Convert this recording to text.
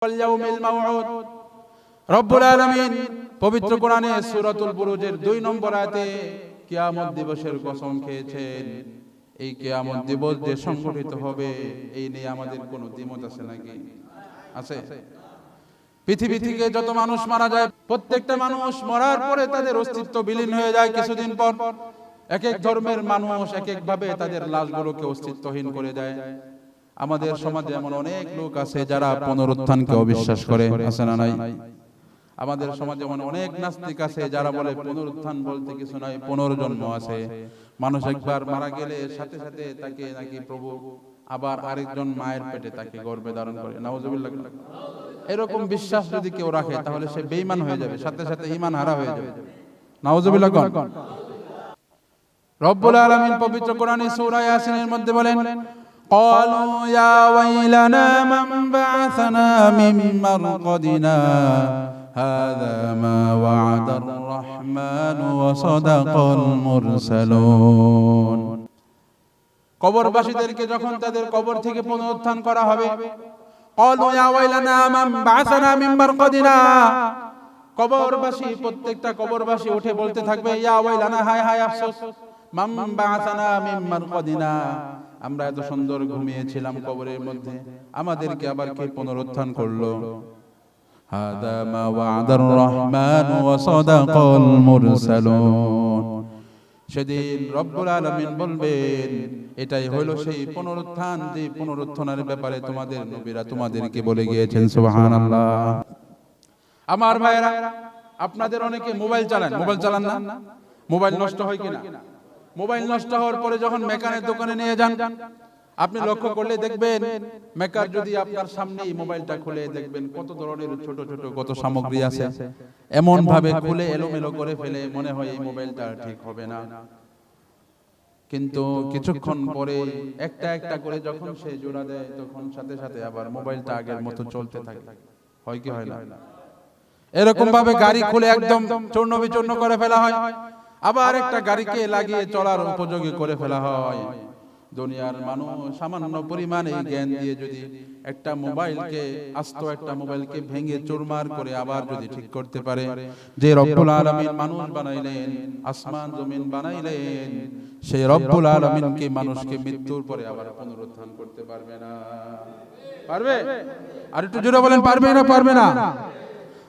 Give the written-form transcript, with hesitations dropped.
ইয়াউমিল মাউউদ। রব্বুল আলামিন পবিত্র কোরআনে সূরাতুল বুরুজের 2 নম্বর আয়াতে কিয়ামত দিবসের কসম খেয়েছেন। এই কিয়ামত দিবস যে সংঘটিত হবে এই নিয়ে আমাদের কোনো দ্বিমত আছে নাকি? আছে? পৃথিবী থেকে যত মানুষ মারা যায়, প্রত্যেকটা মানুষ মরার পরে তাদের অস্তিত্ব বিলীন হয়ে যায়। কিছুদিন পর এক এক ধর্মের মানুষ এক এক ভাবে তাদের লাশগুলোকে অস্তিত্বহীন করে দেয়। আমাদের সমাজে এমন অনেক লোক আছে যারা পুনরুত্থানকে অবিশ্বাস করে, আছে না নাই? আমাদের সমাজে এমন অনেক নাস্তিক আছে যারা বলে পুনরুত্থান বলতে কিছু নাই, পুনর্জন্ম আছে। মানুষ একবার মারা গেলে সাথে সাথে তাকে নাকি প্রভু আবার আরেকজন মায়ের পেটে তাকে গর্ভে ধারণ করে। নাউজুবিল্লাহ। এরকম বিশ্বাস যদি কেউ রাখে তাহলে সে বেঈমান হয়ে যাবে, সাথে সাথে ঈমান হারা হয়ে যাবে। নাউজুবিল্লাহ। রব্বুল আলামিন পবিত্র কোরআনে সূরা ইয়াসিনের মধ্যে বলেন, ক্বালু ইয়া ওয়াইলানা মান বা'আসানা মিন মারকাদিনা হাযা মা ওয়া'দার রাহমানু ওয়া সাদাকাল মুরসালুন। কবরবাসীদেরকে যখন তাদের কবর থেকে পুনরুত্থান করা হবে, ক্বালু ইয়া ওয়াইলানা মান বা'আসানা মিন মারকাদিনা, কবরবাসী প্রত্যেকটা কবরবাসী উঠে বলতে থাকবে, ইয়া ওয়াইলানা, হায় হায় আফসোস, মান বা'আসানা মিন মারকাদিনা, আমরা এত সুন্দর ঘুমিয়েছিলাম কবরের মধ্যে, আমাদেরকে আবার কে পুনরুত্থান করলো? হাদা মা ওয়া'দার রাহমান ওয়া সাদাকাল মুরসালুন। সেদিন রব্বুল আলামিন বলবেন, এটাই হলো সেই পুনরুত্থান যে পুনরুত্থানের ব্যাপারে তোমাদের নবীরা তোমাদেরকে বলে গিয়েছেন। সুবহানাল্লাহ। আমার ভাইরা, আপনাদের অনেকে মোবাইল চালান, মোবাইল চালান না? মোবাইল নষ্ট হয় কিনা? মোবাইল নষ্ট হওয়ার পরে যখন মেকানিক দোকানে নিয়ে যান, আপনি লক্ষ্য করলে দেখবেন মেকার যদি আপনার সামনেই মোবাইলটা খুলে দেখবেন কত ধরনের ছোট ছোট কত সামগ্রী আছে, এমন ভাবে খুলে এলোমেলো করে ফেলে, মনে হয় এই মোবাইলটা ঠিক হবে না। কিন্তু কিছুক্ষণ পরে একটা একটা করে যখন সে জোড়া দেয় তখন সাথে সাথে আবার মোবাইলটা আগের মতো চলতে থাকে। হয় কি হয় না? এরকম ভাবে গাড়ি খুলে একদম চূর্ণ বিচূর্ণ করে ফেলা হয়, আবার একটা গাড়িকে লাগিয়ে চলার উপযোগী করে ফেলা হয়। দুনিয়ার মানুষ সামান্য পরিমাণে জ্ঞান দিয়ে যদি একটা মোবাইলকে, আস্ত একটা মোবাইলকে ভেঙে চুরমার করে আবার যদি ঠিক করতে পারে, যে রব্বুল আলামিন মানুষ বানাইলেন, আসমান জমিন বানাইলেন, সেই রব্বুল আলামিনকে মানুষকে মৃত্যুর পরে আবার পুনরুত্থান করতে পারবে না? পারবে? আর একটু জোরে বলেন, পারবে না পারবে না?